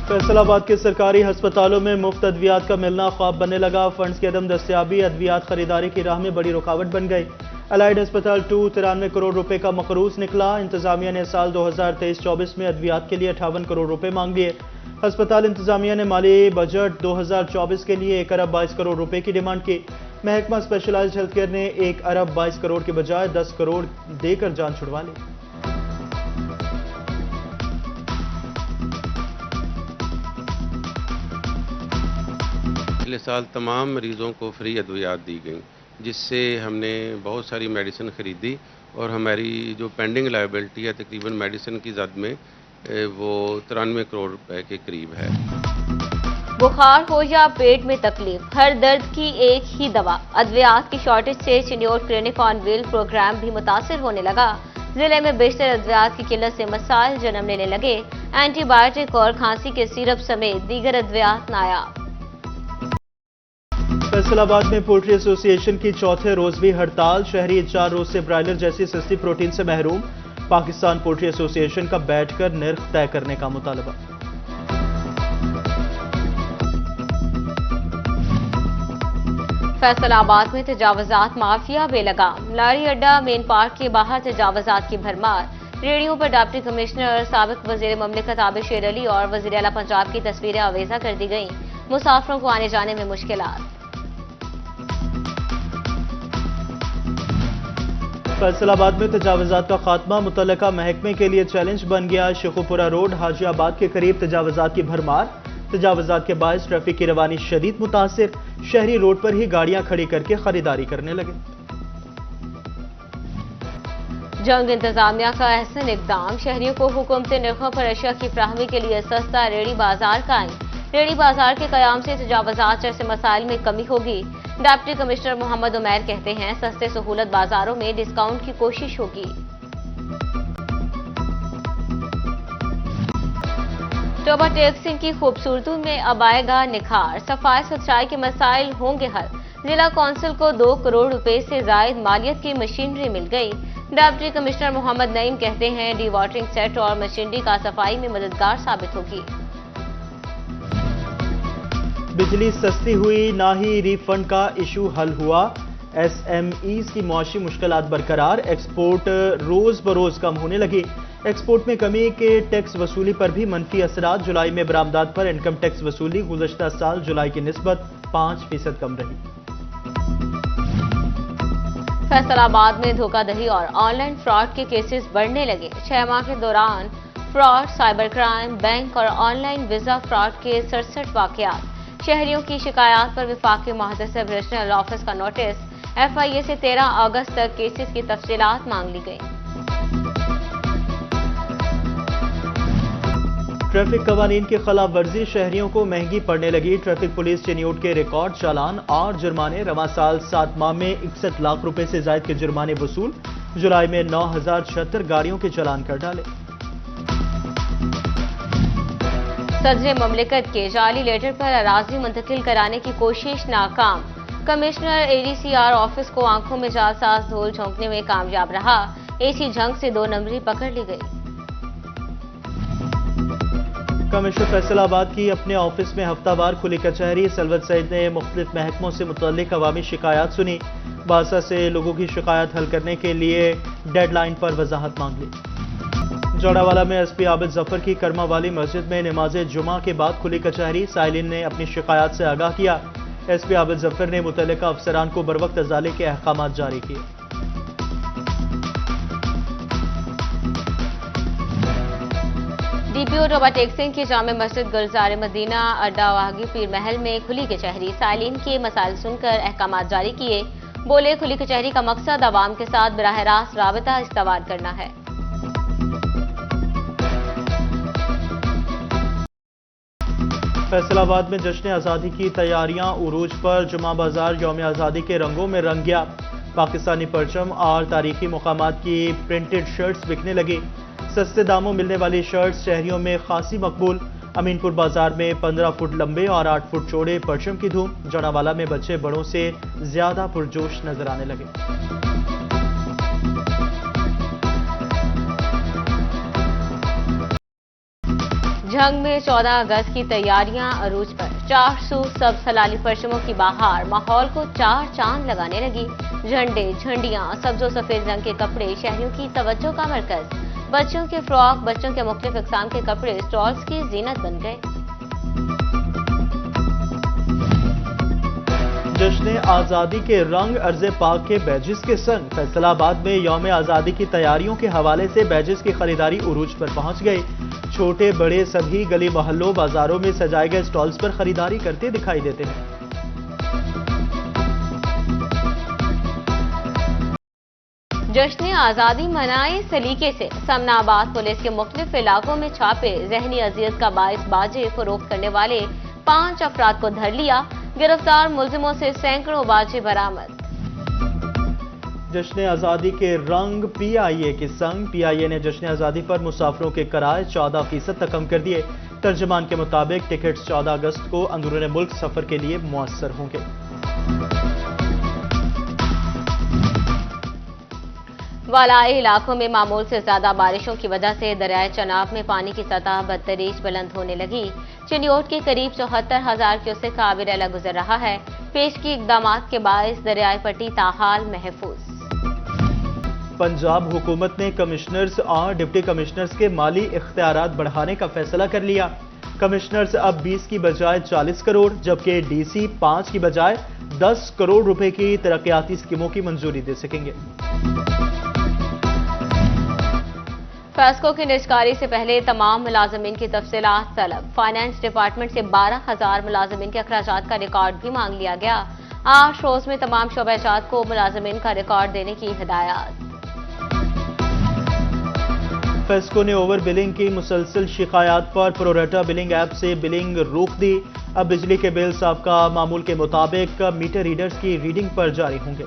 فیصل آباد کے سرکاری ہسپتالوں میں مفت ادویات کا ملنا خواب بننے لگا۔ فنڈز کی عدم دستیابی ادویات خریداری کی راہ میں بڑی رکاوٹ بن گئی۔ الائیڈ ہسپتال 2 93 کروڑ روپے کا مقروض نکلا۔ انتظامیہ نے سال 2023-24 میں ادویات کے لیے 58 کروڑ روپے مانگ لیے۔ ہسپتال انتظامیہ نے مالی بجٹ 2024 کے لیے 1 ارب 22 کروڑ روپے کی ڈیمانڈ کی۔ محکمہ اسپیشلائزڈ ہیلتھ کیئر نے 1 ارب 22 کروڑ کے بجائے 10 کروڑ دے کر جان چھڑوا لی۔ پچھلے سال تمام مریضوں کو فری ادویات دی گئیں، جس سے ہم نے بہت ساری میڈیسن خریدی اور ہماری جو پینڈنگ لائبلٹی ہے تقریباً میڈیسن کی زد میں وہ 93 کروڑ روپے کے قریب ہے۔ بخار ہو یا پیٹ میں تکلیف، ہر درد کی ایک ہی دوا۔ ادویات کی شارٹیج سے چنیوٹ کلینک آن ویل پروگرام بھی متاثر ہونے لگا۔ ضلع میں بیشتر ادویات کی قلت سے مسائل جنم لینے لگے۔ اینٹی بائیوٹک اور کھانسی کے سیرپ سمیت دیگر ادویات نایاب۔ فیصل آباد میں پولٹری ایسوسی ایشن کی چوتھے روز بھی ہڑتال۔ شہری 4 روز سے برائلر جیسی سستی پروٹین سے محروم۔ پاکستان پولٹری ایسوسی ایشن کا بیٹھ کر نرخ طے کرنے کا مطالبہ۔ فیصل آباد میں تجاوزات مافیا بے لگام۔ لاری اڈا مین پارک کے باہر تجاوزات کی بھرمار۔ ریڑیوں پر ڈپٹی کمشنر، سابق وزیر مملکت عابد شیر علی اور وزیر اعلیٰ پنجاب کی تصویریں آویزاں کر دی گئیں۔ مسافروں کو آنے جانے میں مشکلات۔ فیصل آباد میں تجاوزات کا خاتمہ متعلقہ محکمے کے لیے چیلنج بن گیا۔ شیخوپورہ روڈ حاجی آباد کے قریب تجاوزات کی بھرمار۔ تجاوزات کے باعث ٹریفک کی روانی شدید متاثر۔ شہری روڈ پر ہی گاڑیاں کھڑی کر کے خریداری کرنے لگے۔ جنگ انتظامیہ کا احسن اقدام۔ شہریوں کو حکومت نرخوں پر اشیاء کی فراہمی کے لیے سستا ریڑی بازار قائم۔ ریڑی بازار کے قیام سے تجاوزات جیسے مسائل میں کمی ہوگی۔ ڈپٹی کمشنر محمد عمیر کہتے ہیں سستے سہولت بازاروں میں ڈسکاؤنٹ کی کوشش ہوگی۔ ٹوبہ ٹیک سنگھ کی خوبصورتی میں اب آئے گا نکھار۔ صفائی ستھرائی کے مسائل ہوں گے حل۔ ضلع کونسل کو 2 کروڑ روپے سے زائد مالیت کی مشینری مل گئی۔ ڈپٹی کمشنر محمد نعیم کہتے ہیں ڈی واٹرنگ سیٹ اور مشینری کا صفائی میں مددگار ثابت ہوگی۔ بجلی سستی ہوئی، نہ ہی ری فنڈ کا ایشو حل ہوا۔ ایس ایم ایز کی معاشی مشکلات برقرار۔ ایکسپورٹ روز بروز کم ہونے لگی۔ ایکسپورٹ میں کمی کے ٹیکس وصولی پر بھی منفی اثرات۔ جولائی میں برآمدات پر انکم ٹیکس وصولی گزشتہ سال جولائی کی نسبت 5% کم رہی۔ فیصل آباد میں دھوکہ دہی اور آن لائن فراڈ کے کیسز بڑھنے لگے۔ 6 ماہ کے دوران فراڈ، سائبر کرائم، بینک اور آن لائن ویزا فراڈ کے 67 واقعات۔ شہریوں کی شکایات پر وفاقی محتسب ریجنل آفس کا نوٹس۔ ایف آئی اے سے 13 اگست تک کیسز کی تفصیلات مانگ لی گئی۔ ٹریفک قوانین کی خلاف ورزی شہریوں کو مہنگی پڑنے لگی۔ ٹریفک پولیس چنیوٹ کے ریکارڈ چالان اور جرمانے۔ رواں سال 7 ماہ میں 61 لاکھ روپے سے زائد کے جرمانے وصول۔ جولائی میں 9076 گاڑیوں کے چالان کر ڈالے۔ صدر مملکت کے جعلی لیٹر پر اراضی منتقل کرانے کی کوشش ناکام۔ Commissioner A D C R office کو آنکھوں میں جعلساز دھول جھونکنے میں کامیاب رہا۔ اے سی جھنگ سے 2 نمبری پکڑ لی گئی۔ کمشنر فیصل آباد کی اپنے آفس میں ہفتہ وار کھلی کچہری۔ سلوت سعید نے مختلف محکموں سے متعلق عوامی شکایات سنی۔ باسا سے لوگوں کی شکایات حل کرنے کے لیے ڈیڈ لائن پر وضاحت مانگ لی۔ جوڑاوالا میں ایس پی عابد ظفر کی کرما والی مسجد میں نماز جمعہ کے بعد کھلی کچہری۔ سائلین نے اپنی شکایات سے آگاہ کیا۔ ایس پی عابد ظفر نے متعلقہ افسران کو بروقت ازالے کے احکامات جاری کیے۔ ڈی پی او ٹوبہ ٹیک سنگھ کی جامع مسجد گلزار مدینہ اڈا واہگی پیر محل میں کھلی کچہری۔ سائلین کے مسائل سن کر احکامات جاری کیے۔ بولے کھلی کچہری کا مقصد عوام کے ساتھ براہ راست رابطہ استوار کرنا ہے۔ فیصل آباد میں جشن آزادی کی تیاریاں عروج پر۔ جمعہ بازار یوم آزادی کے رنگوں میں رنگ گیا۔ پاکستانی پرچم اور تاریخی مقامات کی پرنٹڈ شرٹس بکنے لگی۔ سستے داموں ملنے والی شرٹس شہریوں میں خاصی مقبول۔ امین پور بازار میں 15 فٹ لمبے اور 8 فٹ چوڑے پرچم کی دھوم۔ جوڑاوالا میں بچے بڑوں سے زیادہ پرجوش نظر آنے لگے۔ جھنگ میں 14 اگست کی تیاریاں عروج پر، 400 سبز ہلالی پرچموں کی بہار ماحول کو 4 چاند لگانے لگی۔ جھنڈے، جھنڈیاں، سبز و سفید رنگ کے کپڑے شہریوں کی توجہ کا مرکز۔ بچوں کے فراک، بچوں کے مختلف اقسام کے کپڑے سٹالز کی زینت بن گئے۔ جشن آزادی کے رنگ ارض پاک کے بیجز کے سنگ، فیصل آباد میں یوم آزادی کی تیاریوں کے حوالے سے بیجز کی خریداری عروج پر پہنچ گئی۔ چھوٹے بڑے سبھی گلی محلوں بازاروں میں سجائے گئے سٹالز پر خریداری کرتے دکھائی دیتے ہیں۔ جشن آزادی منائے سلیقے سے، سمن آباد پولیس کے مختلف علاقوں میں چھاپے، ذہنی اذیت کا باعث باجے فروخت کرنے والے 5 افراد کو دھر لیا، گرفتار ملزموں سے سینکڑوں باجے برآمد۔ جشن آزادی کے رنگ پی آئی اے کے سنگ، پی آئی اے نے جشن آزادی پر مسافروں کے کرائے 14% تک کم کر دیے۔ ترجمان کے مطابق ٹکٹس 14 اگست کو اندرون ملک سفر کے لیے میسر ہوں گے۔ والائی علاقوں میں معمول سے زیادہ بارشوں کی وجہ سے دریائے چناب میں پانی کی سطح بتدریج بلند ہونے لگی۔ چنیوٹ کے قریب 74,000 کیوسیک کا آبی ریلا گزر رہا ہے۔ پیش کی اقدامات کے باعث دریائے پٹی تاحال محفوظ۔ پنجاب حکومت نے کمشنرز اور ڈپٹی کمشنرز کے مالی اختیارات بڑھانے کا فیصلہ کر لیا۔ کمشنرز اب 20 کی بجائے 40 کروڑ جبکہ ڈی سی 5 کی بجائے 10 کروڑ روپے کی ترقیاتی اسکیموں کی منظوری دے سکیں گے۔ فیسکو کی نجکاری سے پہلے تمام ملازمین کی تفصیلات طلب، فائنانس ڈپارٹمنٹ سے 12,000 ملازمین کے اخراجات کا ریکارڈ بھی مانگ لیا گیا۔ 8 روز میں تمام شعبہ جات کو ملازمین کا ریکارڈ دینے کی ہدایات۔ فیسکو نے اوور بلنگ کی مسلسل شکایات پر پروریٹا بلنگ ایپ سے بلنگ روک دی۔ اب بجلی کے بل سابقہ معمول کے مطابق میٹر ریڈرز کی ریڈنگ پر جاری ہوں گے۔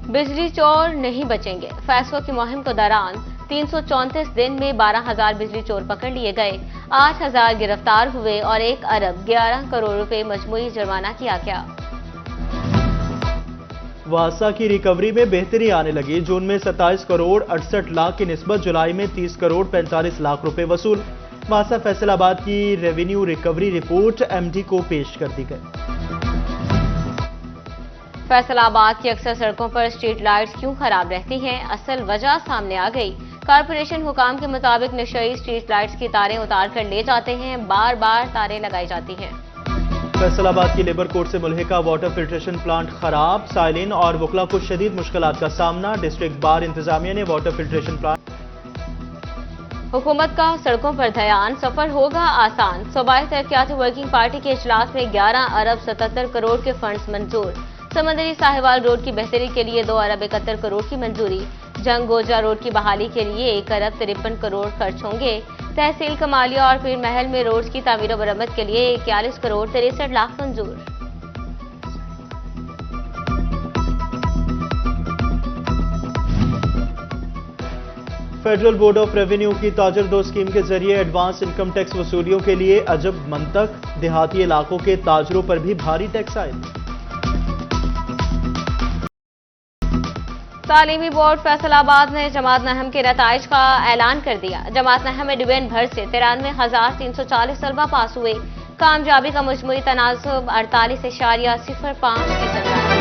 بجلی چور نہیں بچیں گے، فیسکو کی مہم کے دوران 334 دن میں 12,000 بجلی چور پکڑ لیے گئے، 8,000 گرفتار ہوئے اور 1 ارب 11 کروڑ روپے مجموعی جرمانہ کیا گیا۔ واسا کی ریکوری میں بہتری آنے لگی، جون میں 27 کروڑ 68 لاکھ کی نسبت جولائی میں 30 کروڑ 45 لاکھ روپے وصول۔ واسا فیصل آباد کی revenue recovery report M D کو پیش کر دی گئی۔ فیصل آباد کی اکثر سڑکوں پر اسٹریٹ لائٹس کیوں خراب رہتی ہیں؟ اصل وجہ سامنے آ گئی۔ کارپوریشن حکام کے مطابق نشئی اسٹریٹ لائٹس کی تاریں اتار کر لے جاتے ہیں، بار بار تاریں لگائی جاتی ہیں۔ فیصل آباد کی لیبر کورٹ سے ملحقہ واٹر فلٹریشن پلانٹ خراب، سائلین اور وکلاء کو شدید مشکلات کا سامنا۔ ڈسٹرکٹ بار انتظامیہ نے واٹر فلٹریشن پلانٹ حکومت کا سڑکوں پر دھیان، سفر ہوگا آسان۔ صوبائی ترقیاتی ورکنگ پارٹی کے اجلاس میں 11 ارب 77 کروڑ کے فنڈز منظور۔ سمندری ساہیوال روڈ کی بہتری کے لیے 2 ارب 71 کروڑ کی منظوری۔ جنگ گوجا روڈ کی بحالی کے لیے 1 ارب 53 کروڑ خرچ ہوں گے۔ تحصیل کمالیہ اور پیر محل میں روڈز کی تعمیر و مرمت کے لیے 41 کروڑ 63 لاکھ منظور۔ فیڈرل بورڈ آف ریونیو کی تاجر دو اسکیم کے ذریعے ایڈوانس انکم ٹیکس وصولیوں کے لیے عجب منطق، دیہاتی علاقوں کے تاجروں پر بھی بھاری ٹیکس عائد۔ تعلیمی بورڈ فیصل آباد نے جماعت نہم کے نتائج کا اعلان کر دیا۔ جماعت نہم میں ڈویژن بھر سے 93,340 طلبہ پاس ہوئے۔ کامیابی کا مجموعی تناسب 48.05%۔